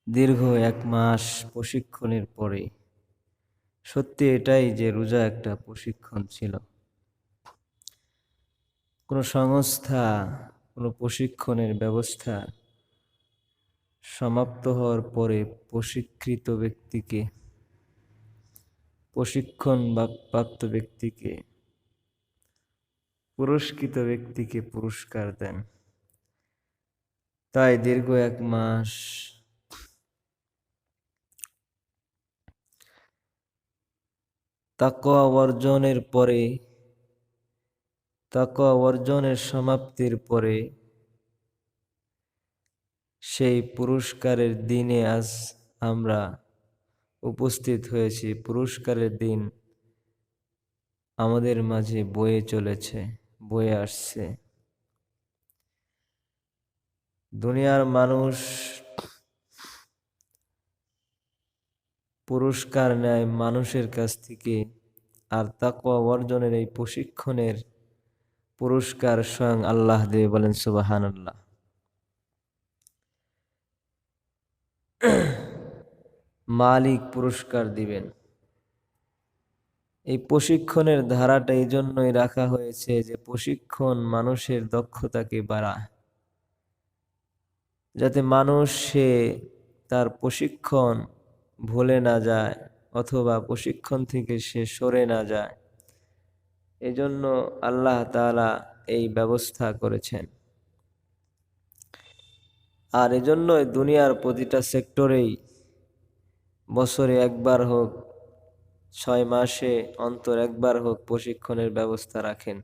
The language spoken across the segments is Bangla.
দীর্ঘ 1 মাস প্রশিক্ষণের পরে সত্যি এটাই যে রোজা একটা প্রশিক্ষণ ছিল। কোনো সংস্থা, কোনো প্রশিক্ষণের ব্যবস্থা সমাপ্ত হওয়ার পরে প্রশিক্ষণ বা প্রাপ্ত ব্যক্তিকে, পুরস্কৃত ব্যক্তিকে পুরস্কার দেন। তাই দীর্ঘ 1 মাস তাকওয়া অর্জনের সমাপ্তির পরে সেই পুরস্কারের দিনে আজ আমরা উপস্থিত হয়েছি। পুরস্কারের দিন আমাদের মাঝে বয়ে আসছে। দুনিয়ার মানুষ পুরস্কার নেয় মানুষের কাছ থেকে, আর তাকওয়া অর্জনের এই প্রশিক্ষণের পুরস্কার স্বয়ং আল্লাহ দেবে। বলেন সুবহানাল্লাহ। মালিক পুরস্কার দিবেন। এই প্রশিক্ষণের ধারাটা এই জন্যই রাখা হয়েছে যে প্রশিক্ষণ মানুষের দক্ষতাকে বাড়ায়, যাতে মানুষ তার প্রশিক্ষণ ভুলে না যায় অথবা প্রশিক্ষণ থেকে সে সরে না যায়। এজন্য আল্লাহ তাআলা এই ব্যবস্থা করেছেন। আর এজন্যই দুনিয়ার প্রতিটা সেক্টরেই বছরে একবার হোক, 6 মাসে অন্তর একবার হোক প্রশিক্ষণের ব্যবস্থা রাখেন।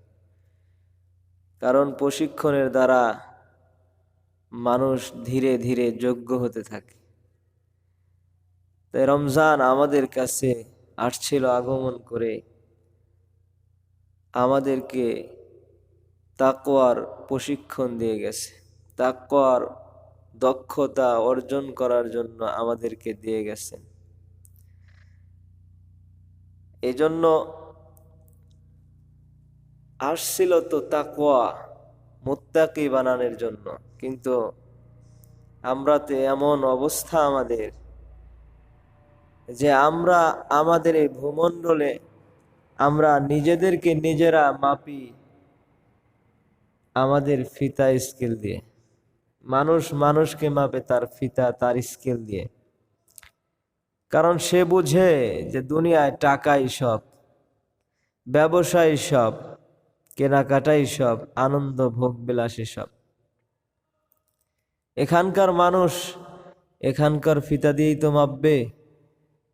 কারণ প্রশিক্ষণের দ্বারা মানুষ ধীরে ধীরে যোগ্য হতে থাকে। তাই রমজান আমাদের কাছে আসছিল আগমন করে আমাদেরকে তাকওয়ার প্রশিক্ষণ দিয়ে গেছে। তাকওয়ার দক্ষতা অর্জন করার জন্য আমাদেরকে দিয়ে গেছেন। এজন্য আসছিল তো তাকওয়া মুত্তাকি বানানোর জন্য, কিন্তু আমরা তো এমন অবস্থা আমাদের যে আমরা আমাদের এই ভূমণ্ডলে আমরা নিজেদেরকে নিজেরা মাপি আমাদের ফিতা স্কেল দিয়ে। মানুষ মানুষকে মাপে তার ফিতা, তার স্কেল দিয়ে। কারণ সে বুঝে যে দুনিয়ায় টাকাই সব, ব্যবসায় সব, কেনাকাটাই সব, আনন্দ ভোগ বিলাসী সব। এখানকার মানুষ এখানকার ফিতা দিয়েই তো মাপবে।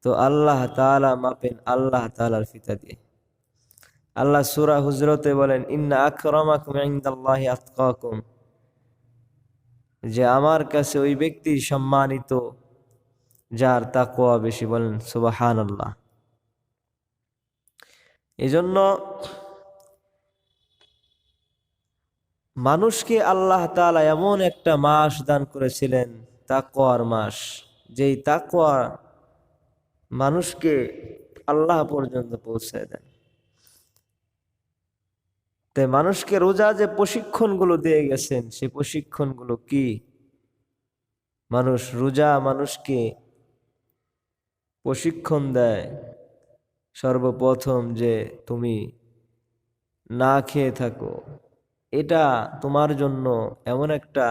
তো আল্লাহ তাআলা মাপেন আল্লাহ তাআলার ফিতা দিয়ে। আল্লাহ সূরা হুজরাতে বলেন, ইন্না আকরামাকুম ইনদাল্লাহি আতকাকুম, যে আমার কাছে ওই ব্যক্তি সম্মানিত যার তাকওয়া বেশি। বলেন সুবহানাল্লাহ। এজন্য মানুষকে আল্লাহ তাআলা এমন একটা মাস দান করেছিলেন, তাকওয়ার মাস, যেই তাকওয়া মানুষকে আল্লাহ পর্যন্ত পৌঁছায় দেন। তাই মানুষকে রোজা যে প্রশিক্ষণগুলো দিয়ে গেছেন, সেই প্রশিক্ষণগুলো কি? রোজা মানুষকে প্রশিক্ষণ দেয় সর্বপ্রথম যে তুমি না খেয়ে থাকো, এটা তোমার জন্য এমন একটা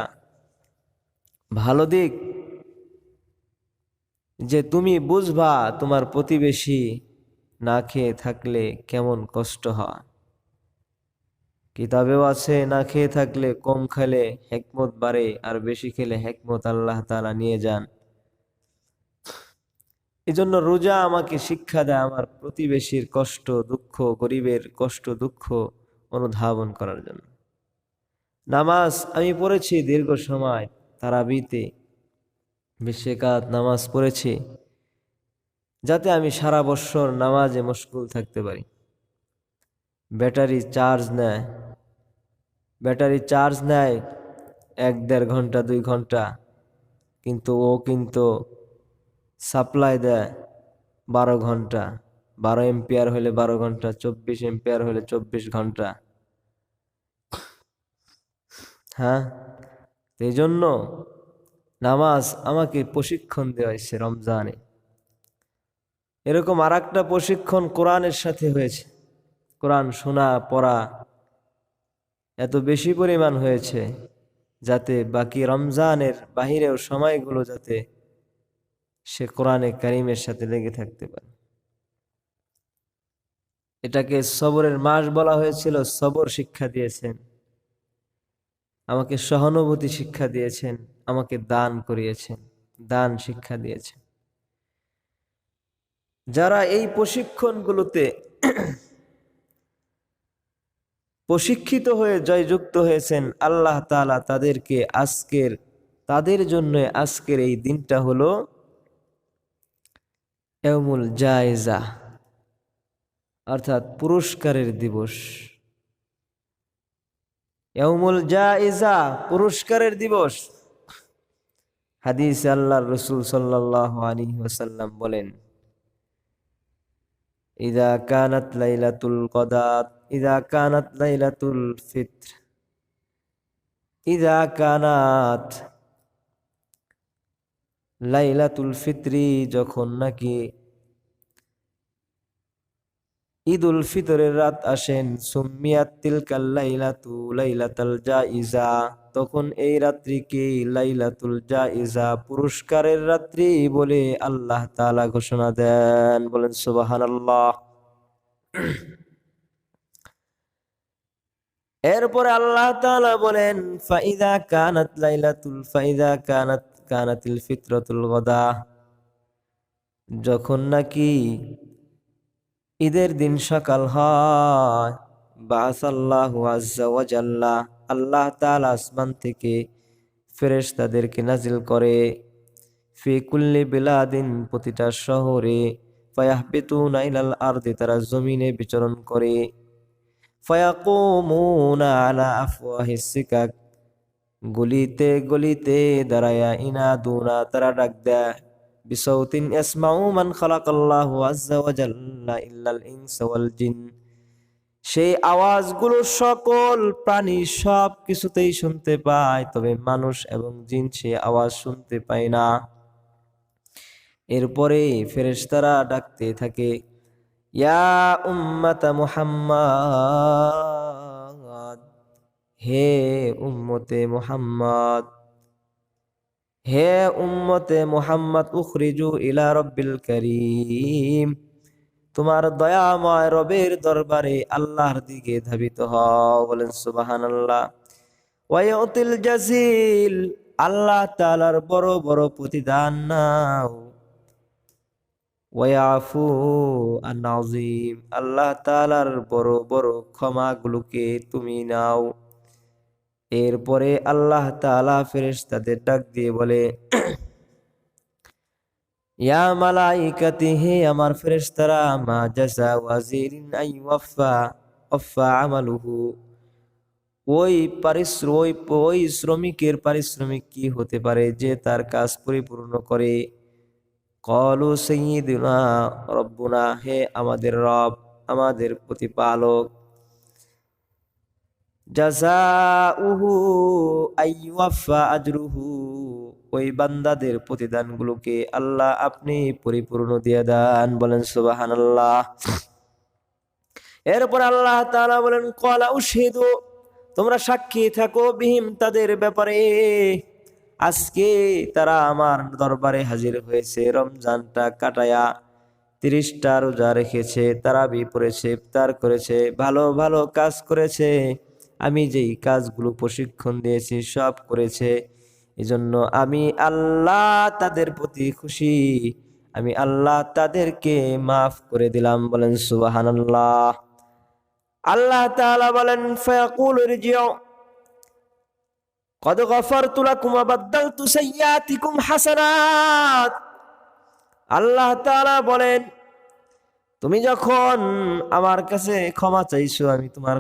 ভালো দিক যে তুমি বুঝবা তোমার প্রতিবেশী না খেয়ে থাকলে কেমন কষ্ট হয়। কিতাবেও আছে, না খেয়ে থাকলে কম খেলে হিকমত বাড়ে, আর বেশি খেলে হিকমত আল্লাহ তাআলা নিয়ে যান। এজন্য রোজা আমাকে শিক্ষা দেয় আমার প্রতিবেশীর কষ্ট দুঃখ, গরিবের কষ্ট দুঃখ অনুধাবন করার জন্য। নামাজ আমি পড়েছি দীর্ঘ সময়, তারাবিতে 20 রাকাত নামাজ পড়েছি, যাতে আমি সারা বছর নামাজে মশগুল থাকতে পারি। ব্যাটারি চার্জ নেয় 1-1.5 ঘন্টা 2 ঘন্টা, কিন্তু ও সাপ্লাই দেয় 12 ঘন্টা। 12 এম্পিয়ার হলে 12 ঘন্টা, 24 এম্পিয়ার হলে 24 ঘন্টা। হ্যাঁ, এই জন্য নামাজ আমাকে প্রশিক্ষণ দেওয়া হয়েছে রমজানে। এরকম আরেকটা প্রশিক্ষণ কোরআনের সাথে হয়েছে। কোরআন শোনা পড়া এত বেশি পরিমাণ হয়েছে যাতে বাকি রমজানের বাহিরেও সময়গুলো যাতে সে কোরআনে কারিমের সাথে লেগে থাকতে পারে। এটাকে সবরের মাস বলা হয়েছিল। সবর শিক্ষা দিয়েছেন আমাকে, সহানুভূতি শিক্ষা দিয়েছেন আমাকে, দান করিয়েছেন, দান শিক্ষা দিয়েছেন। যারা এই প্রশিক্ষণগুলোতে প্রশিক্ষিত হয়ে জয়যুক্ত হয়েছেন, আল্লাহ তাআলা তাদেরকে তাদের জন্য আজকের এই দিনটা হলো ইয়াউমুল জায়েজা, অর্থাৎ পুরস্কারের দিবস। ইয়াউমুল জায়েজা, পুরস্কারের দিবস। হাদিসে আল্লাহর রাসূল সাল্লাল্লাহু আলাইহি ওয়াসাল্লাম বলেন, ইযা কানাত লাইলাতুল কদর, ইযা কানাত লাইলাতুল ফিত্র, ইযা কানাত লাইলাতুল ফিত্রি, যখন নাকি ঈদুল ফিতরের রাত আসেন, সুম্মিয়াত তিলকাল লাইলাতু লাইলাতাল জাইজা, তখন এই রাত্রিকে লাইলাতুল জাইজা, পুরস্কারের রাত্রি বলে আল্লাহ তাআলা ঘোষণা দেন। বলেন সুবহানাল্লাহ। এরপরে আল্লাহ তাআলা বলেন, ফাইদা কানাত লাইলাতুল ফাইদা কানাতিল ফিতরাতুল গদা, যখন নাকি ঈদের দিন সকাল হয়, বাআসাল্লাহু আযজা ওয়া জাল্লা, আল্লাহ তাআলা আসমান থেকে ফেরেশতাদেরকে নাজিল করে, ফি কুল্লি বিলাদিন, প্রতিটা শহরে, ফায়াহবিতুনা ইলাল আরদি, তারা জমিনে বিচরণ করে, ফায়াকুমুনা আলা আফওয়াহিস সিকাক, গলিতে গলিতে দাঁড়ায়া, ইনাদুনা, তারা ডাক দেয়, বিসাউতিন ইয়াসমাউ মান খালাকাল্লাহু আযজা ওয়া জাল্লা ইল্লাল ইনসা ওয়াল জিন, সেই আওয়াজগুলো সকল প্রাণী সব কিছুতেই শুনতে পায়, তবে মানুষ এবং জিন সে আওয়াজ শুনতে পায় না। এরপরে ফেরেশতারা ডাকতে থাকে, ইয়া উম্মাতা মুহাম্মদ, হে উম্মতে মুহাম্মদ, হে উম্মতে মুহাম্মদ, উখরিজু ইলা রাব্বিল কারীম, তোমার দয়াময় রবের দরবারে আল্লাহর দিকে ধাবিত হও। বলেন সুবহানাল্লাহ। ওয়া ইউতিল জাজিল, আল্লাহ তাআলার বড় বড় প্রতিদান নাও। ওয়া ইয়াফু আন আযীম, আল্লাহ তাআলার বড় বড় ক্ষমাগুলোকে তুমি নাও। এরপরে আল্লাহ তাআলা ফেরেশতাদের ডাক দিয়ে বলে, ইয়া মালাইকাতি, হে আমার ফেরেশতারা, মা জাযা ওয়াজিরিন আইওয়াফা আমালুহু, ওই শ্রমিকের পারিশ্রমিক কি হতে পারে যে তার কাজ পরিপূর্ণ করে। ক্বালু সাইয়্যিদুনা রব্বুনা, হে আমাদের রব, আমাদের প্রতিপালক। জাযাউহু আইওয়াফা আজরুহু, ওই বান্দাদের প্রতিদানগুলোকে আল্লাহ আপনি পরিপূর্ণ দিয়ে দেন। বলেন সুবহানাল্লাহ। এরপর আল্লাহ তাআলা বলেন, ক্বালা উশহিদু, তোমরা সাক্ষী থাকো, বিহিম, তাদের ব্যাপারে, আজকে তারা আমার দরবারে হাজির হয়েছে, রমজানটা কাটায়া 30টা রোজা রেখেছে, তারাবি পড়েছে, ইফতার করেছে, ভালো ভালো কাজ করেছে, আমি যেই কাজগুলো প্রশিক্ষণ দিয়েছি সব করেছে। এজন্য আমি আল্লাহ তাদের প্রতি খুশি, আমি আল্লাহ তাদেরকে মাফ করে দিলাম। বলেন সুবহানাল্লাহ। আল্লাহ তাআলা বলেন, ফায়াকুলু ইরজিউ কদ গফারতু লাকুম ওয়া বাদদালতু সাইয়্যাতিকুম হাসানাত, আল্লাহ তাআলা বলেন, তুমি যখন আমার কাছে ক্ষমা চাইছো, আমি তোমার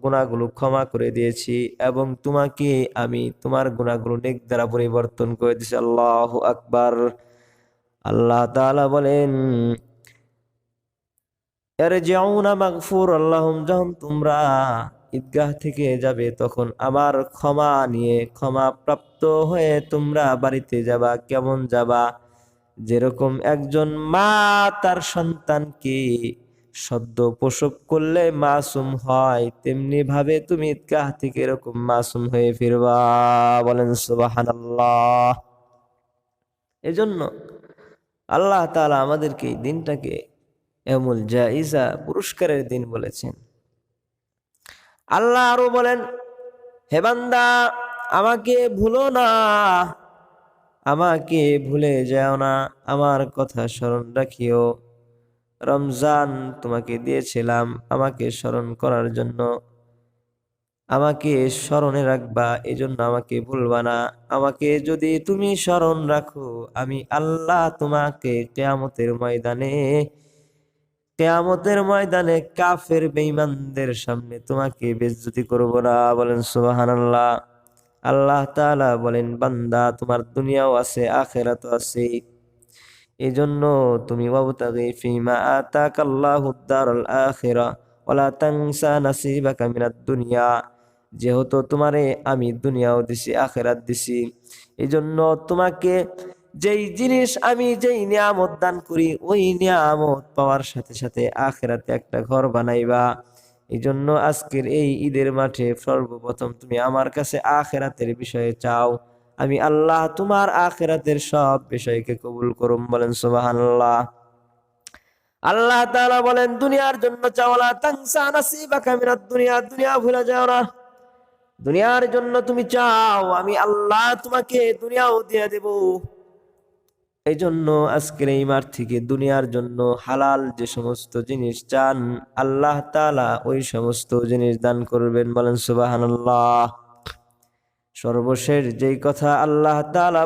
গুনাহগুলো ক্ষমা করে দিয়েছি এবং তোমাকে আমি তোমার গুনাহগুলো নেক দ্বারা পরিবর্তন করে দিয়েছি। আল্লাহু আকবার। আল্লাহ তাআলা বলেন, ইয়ারজিউনা মাগফুরাল লাহুম, যখন তোমরা ঈদগাহ থেকে যাবে তখন আমার ক্ষমা নিয়ে ক্ষমা প্রাপ্ত হয়ে তোমরা বাড়িতে যাবা। কেমন যাবা? যেরকম একজন মা তার সন্তানকে সদ্য প্রসব করলে মাসুম হয়, তেমনি ভাবে তুমি ঈদগাহ থেকে এরকম মাসুম হয়ে ফিরবা। বলেন সুবহানাল্লাহ। এজন্য আল্লাহ তাআলা আমাদেরকে এই দিনটাকে ইয়াউমুল জাইজা, পুরস্কারের দিন বলেছেন। আল্লাহ আরো বলেন, হে বান্দা, আমাকে ভুলো না, আমাকে ভুলে যাও না, আমার কথা স্মরণ রাখিও। রমজান তোমাকে দিয়েছিলাম আমাকে স্মরণ করার জন্য, আমাকে স্মরণে রাখবা, এজন্য আমাকে ভুলবা না। আমাকে যদি তুমি স্মরণ রাখো, আমি আল্লাহ তোমাকে কিয়ামতের ময়দানে কাফের বেঈমানদের সামনে তোমাকে বেইজ্জতি করব না। বলেন সুবহানাল্লাহ। আল্লাহ তাআলা বলেন, বান্দা, তোমার দুনিয়াও আছে, আখিরাতও আছে। এজন্য তুমি ওয়াবতাগি ফিমা আতাকাল্লাহুদ দারুল আখিরা ওয়ালা তানসা নাসিবাকা মিনাদ দুনিয়া। যেহেতু তোমারে আমি দুনিয়াও দিছি, আখিরাত দিছি, এজন্য তোমাকে যেই নিয়ামত দান করি, ওই নিয়ামত পাওয়ার সাথে সাথে আখিরাতে একটা ঘর বানাইবা। এই জন্য আজকের এই ঈদের মাঠে সর্বপ্রথম তুমি আমার কাছে আখিরাতের বিষয়ে চাও, আমি আল্লাহ তোমার আখিরাতের সব বিষয়কে কবুল করুম। বলেন সুবহানাল্লাহ। আল্লাহ তাআলা বলেন, দুনিয়ার জন্য চাও, লা তানসা নাসিবাকা মিনাদ দুনিয়া, দুনিয়া ভুলে যাও না। দুনিয়ার জন্য তুমি চাও, আমি আল্লাহ তোমাকে দুনিয়াও দিয়ে দেব। এই জন্য আজকের এই মাঠ থেকে দুনিয়ার জন্য হালাল যে সমস্ত জিনিস চান, আল্লাহ তাআলা ওই সমস্ত জিনিস দান করবেন। বলেন সুবহানাল্লাহ। সর্বশেষ যেই কথা আল্লাহ তাআলা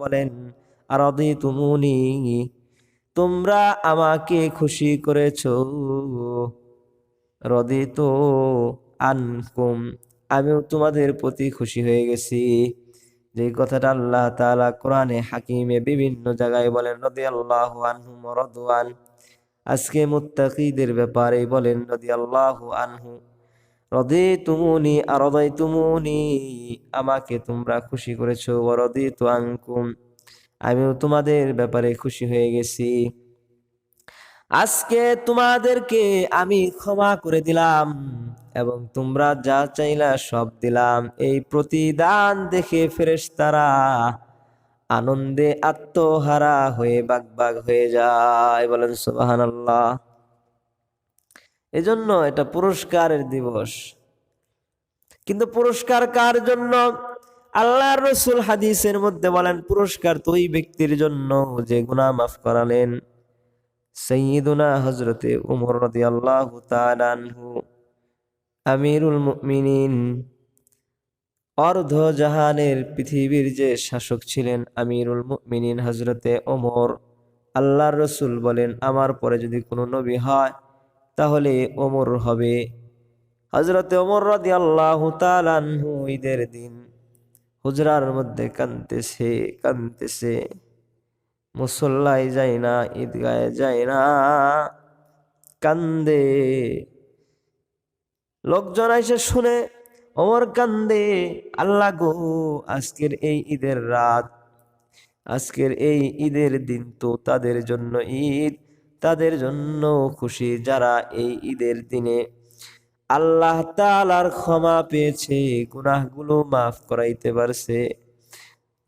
বলেন, আরাদিতুমুনি, তোমরা আমাকে খুশি করেছো, রাদিতু আনকুম, আমিও তোমাদের প্রতি খুশি হয়ে গেছি। যে কথাটা আল্লাহ তাআলা কোরআনে হাকিমে বিভিন্ন জায়গায় বলেন, রাদিয়াল্লাহু আনহুম ওয়া রাদওয়ান। আজকে মুত্তাকিদের ব্যাপারে বলেন, রাদিয়াল্লাহু আনহু, রাদিতুমুনি আরাদাইতুমুনি, আমাকে তোমরা খুশি করেছো, ওয়া রাদিতু আনকুম, আমিও তোমাদের ব্যাপারে খুশি হয়ে গেছি। আজকে তোমাদেরকে আমি ক্ষমা করে দিলাম এবং তোমরা যা চাইলা সব দিলাম। এই প্রতিদান দেখে ফেরেশতারা আনন্দে আত্মহারা হয়ে বাগবাগ হয়ে যায়। বলেন সুবহানাল্লাহ। এজন্য এটা পুরস্কারের দিবস। কিন্তু পুরস্কার কার জন্য? আল্লাহর রাসূল হাদিসের মধ্যে বলেন, পুরস্কার তো ওই ব্যক্তির জন্য যে গুনাহ মাফ করালেন। সাইয়্যিদুনা হযরতে ওমর রাদিয়াল্লাহু তাআলা আনহু, আমিরুল মুমিনিন, অর্ধ জাহানের পৃথিবীর যে শাসক ছিলেন আমিরুল মুমিনিন হযরতে ওমর, আল্লাহর রাসূল বলেন, আমার পরে যদি কোনো নবী হয় তাহলে ওমর হবে। হযরতে ওমর রাদিয়াল্লাহু তাআলা আনহু ঈদের দিন হুজরার মধ্যে কাঁদতেছে, মুসল্লায় যায় না, ঈদগাহে যায় না, কান্দে। লোকজন এসে শুনে ওমর কান্দে, আল্লাহ গো, আজকের এই ঈদের রাত, আজকের এই ঈদের দিন তো তাদের জন্য ঈদ, তাদের জন্য খুশি যারা এই ঈদের দিনে আল্লাহ তাআলার ক্ষমা পেয়েছে, গুনাহগুলো মাফ করাইতে পারছে।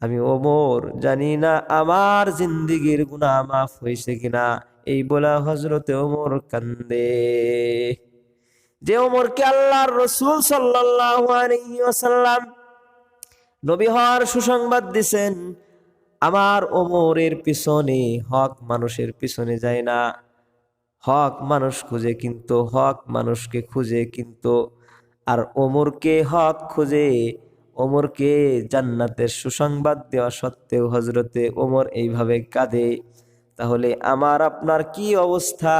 আমি ওমর জানি না আমার জিন্দেগির গুনাহ মাফ হয়েছে কিনা, এই বলা হযরতে ওমর কান্দে। যে ওমরকে আল্লাহর রাসূল সাল্লাল্লাহু আলাইহি ওয়াসাল্লাম নবী হওয়ার সুসংবাদ দিবেন, আমার ওমরের পিছনে হক মানুষের পিছনে যায় না, হক মানুষ খুঁজে কিন্তু হক মানুষকে খুঁজে কিন্তু, আর ওমরকে হক খুঁজে, ওমরকে জান্নাতের সুসংবাদ দেওয়া সত্ত্বেও হযরতে ওমর এইভাবে কাঁদে, তাহলে আমার আপনার কি অবস্থা?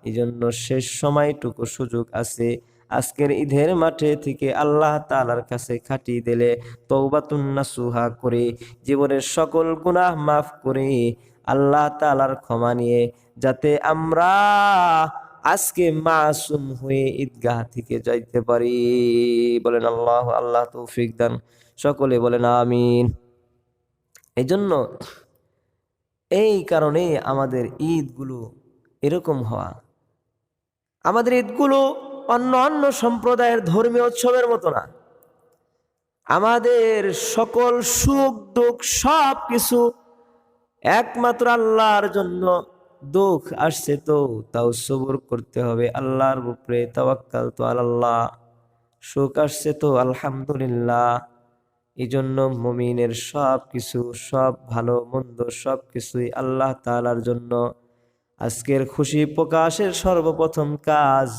এই জন্য শেষ সময়টুকু সুযোগ আছে, আজকের ঈদের মাঠে থেকে আল্লাহ তাআলার কাছে খাটি দিলে, তওবাতুন নাসুহা করে, জীবনের সকল গুনাহ মাফ করে, আল্লাহ তাআলার ক্ষমা নিয়ে, যাতে আমরা আজকে মাসুম হয়ে ঈদগাহ থেকে যাইতে পারি। বলেন আল্লাহ, আল্লাহ তৌফিক দান। সকলে বলেন আমিন। এই জন্য এই কারণে আমাদের ঈদগুলো এরকম হওয়া। আমাদের ঈদগুলো অন্য অন্য সম্প্রদায়ের ধর্মীয় উৎসবের মতো না। আমাদের সকল সুখ দুঃখ সব কিছু একমাত্র আল্লাহর জন্য। দুঃখ আসছে তো তাও সবর করতে হবে, আল্লাহর উপরে তাওয়াক্কাল তো আল্লাহ। সুখ আসছে তো আলহামদুলিল্লাহ। এই জন্য মুমিনের সব কিছু, সব ভালো মন্দ সব কিছুই আল্লাহ তাআলার জন্য। আজকের খুশি প্রকাশের সর্বপ্রথম কাজ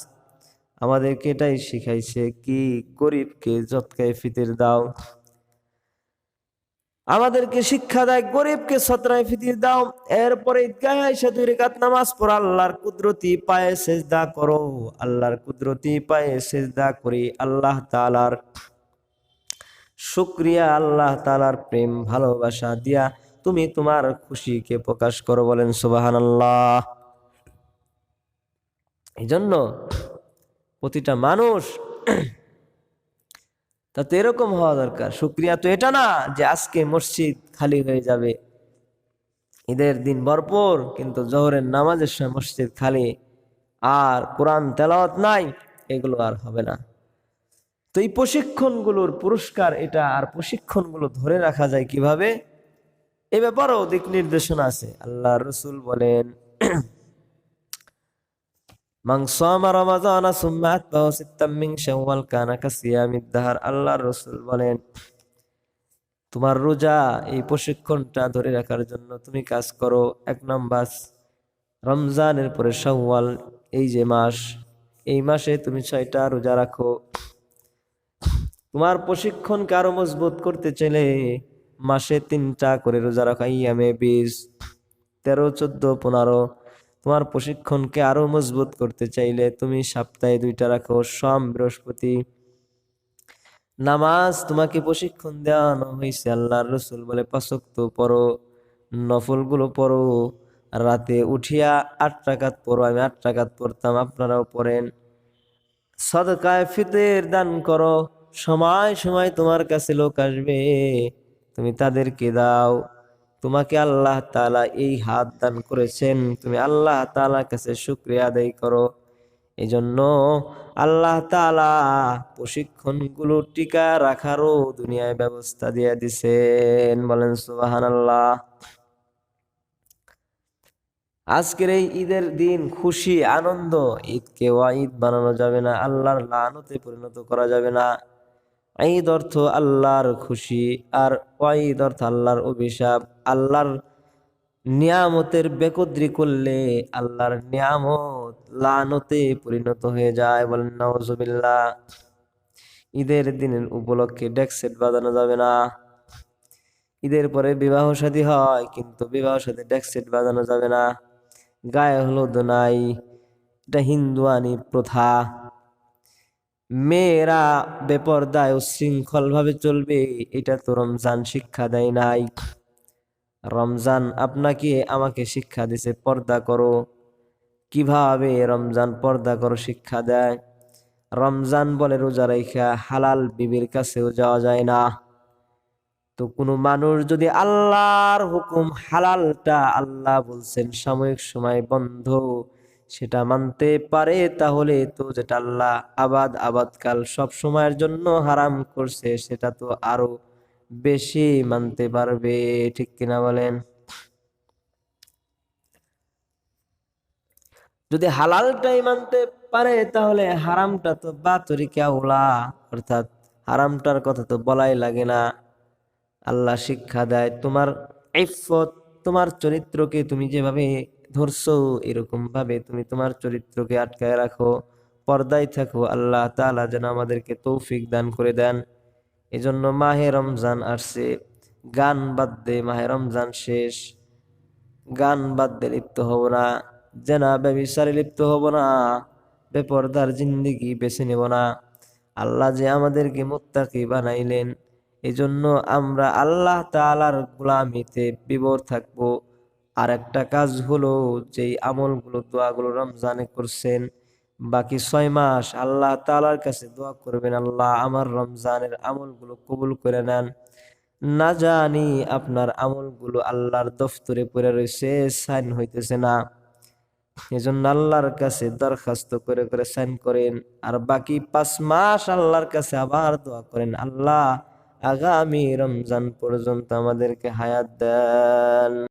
আমাদেরকে এটাই শিখাইছে কি, গরিবকে যৎকায় ফিতর দাও। আমাদেরকে শিক্ষা দেয় গরিবকে ছত্রায় ফিতর দাও। এরপরে ঈদগাহে এসে 2 রাকাত নামাজ পড়ো, আল্লাহর কুদরতি পায়ে সিজদা করো। আল্লাহর কুদরতি পায়ে সিজদা করি আল্লাহ তাআলার শুকরিয়া, আল্লাহ তাআলার প্রেম ভালোবাসা দিয়া তুমি তোমার খুশিকে প্রকাশ করো। বলেন সুবহানাল্লাহ। এই জন্য প্রতিটা মানুষ তাতে এরকম হওয়া দরকার। শুকরিয়া তো এটা না যে আজকে মসজিদ খালি হয়ে যাবে, ঈদের দিন ভরপুর, কিন্তু জোহরের নামাজের সময় মসজিদ খালি আর কোরআন তেলাওয়াত নাই, এগুলো আর হবে না। তো এই প্রশিক্ষণগুলোর পুরস্কার এটা, আর প্রশিক্ষণগুলো ধরে রাখা যায় কিভাবে, এ ব্যাপারেও দিক নির্দেশনা আছে। আল্লাহ রসুল বলেন মান সামা রমাযানা সুম্মা আতবাহু সিত্তাম মিন শাওয়াল কানা কাসিয়ামিদ দাহর। আল্লাহর রাসূল বলেন তোমার রোজা এই প্রশিক্ষণটা ধরে রাখার জন্য তুমি কাজ করো। 1 নম্বর রমজানের পরে শাওয়াল, এই যে মাস, এই মাসে তুমি 6টা রোজা রাখো। তোমার প্রশিক্ষণকে আরো মজবুত করতে চাইলে মাসে 3টা করে রোজা রাখো। ইয়ামে 20, 13, 14, 15। তোমার প্রশিক্ষণকে আরো মজবুত করতে চাইলে তুমি সপ্তাহে 2টা রাখো, সোম বৃহস্পতি। নামাজ তোমাকে প্রশিক্ষণ দেওয়ানো হয়েছে, আল্লাহর রাসূল বলে 5 ওয়াক্ত পড়ো, নফলগুলো পড়ো, রাতে উঠিয়া 8 রাকাত পড়ো। আমি 8 রাকাত পড়তাম, আপনারাও পড়েন। সদকায়ে ফিতর দান করো। সময় সময় তোমার কাছে লোক আসবে, তুমি তাদেরকে দাও। তোমাকে আল্লাহ তাআলা এই হাত দান করেছেন, তুমি আল্লাহ তাআলার কাছে শুকরিয়া আদায় করো। এই জন্য আল্লাহ তাআলা প্রশিক্ষণগুলো টিকা রাখারও দুনিয়ায় ব্যবস্থা দিয়ে দিছেন। বলেন সুবহানাল্লাহ। আজকের এই ঈদের দিন খুশি আনন্দ, ঈদকে ওয়াঈদ বানানো যাবে না, আল্লাহর লানতে পরিণত করা যাবে না। ঈদ অর্থ আল্লাহর খুশি, আর ওয়াঈদ অর্থ আল্লাহর অভিশাপ। আল্লাহর নিয়ামতের বেকদরি করলে আল্লাহর নিয়ামত লানতে পরিণত হয়ে যায়। বলেন নাউজুবিল্লাহ। ঈদের দিনের উপলক্ষে ডেক সেট বাজানো যাবে না। ঈদের পরে বিবাহ শাদী হয়, কিন্তু বিবাহ শাদী ডেক সেট বাজানো যাবে না। গায়ে হলুদ নাই, এটা হিন্দুয়ানি প্রথা। মেয়েরা বেপরদায় উশৃঙ্খল ভাবে চলবে, এটা তো রমজান শিক্ষা দেয় নাই। রমজান আপনাকে আমাকে শিক্ষা দিছে পর্দা করো। কিভাবে রমজান পর্দা করো শিক্ষা দেয়? রমজান বলে রোজা রাইখা হালাল বিবির কাছেও যাওয়া যায় না। তো কোনো মানুষ যদি আল্লাহর হুকুম, হালালটা আল্লাহ বলছেন সাময়িক সময় বন্ধ, সেটা মানতে পারে, তাহলে তো যেটা আল্লাহ আবাদকাল সব সময়ের জন্য হারাম করছে, সেটা তো আরো বেশি মানতে পারবে। ঠিক কিনা বলেন? যদি হালালটাই মানতে পারে, তাহলে হারামটা তো বাতরিকা উলা, অর্থাৎ হারামটার কথা তো বলাই লাগে না। আল্লাহ শিক্ষা দেয় তোমার ইফফত, তোমার চরিত্রকে তুমি যেভাবে ধরছো এরকম ভাবে তুমি তোমার চরিত্রকে আটকায় রাখো, পর্দায় থাকো। আল্লাহ তাআলা যেন আমাদেরকে তৌফিক দান করে দেন। এজন্য মাহে রমজান আসছে, গান বাদ দে, মাহে রমজান শেষ, গান বাদ দিয়ে লিপ্ত হব না, জেনা ব্যভিচারে লিপ্ত হব না, বেপরদার জিন্দেগি বেছে নেব না। আল্লাহ যে আমাদেরকে মুত্তাকি বানাইলেন, এজন্য আমরা আল্লাহ তাআলার গোলামিতে বিভোর থাকবো, আর একটা কাজ হলো, যেই আমলগুলো দোয়াগুলো রমজানে করছেন, বাকি 6 মাস আল্লাহ তাআলার কাছে দোয়া করবেন, আল্লাহ আমার রমজানের আমলগুলো কবুল করে নেন। না জানি আপনার আমলগুলো আল্লাহর দফতরে পড়ে রয়েছে, সাইন হইতেছে না, এজন্য আল্লাহর কাছে দরখাস্ত করে করে সাইন করেন। আর বাকি 5 মাস আল্লাহর কাছে আবার দোয়া করেন, আল্লাহ আগামী রমজান পর্যন্ত আমাদেরকে হায়াত দেন।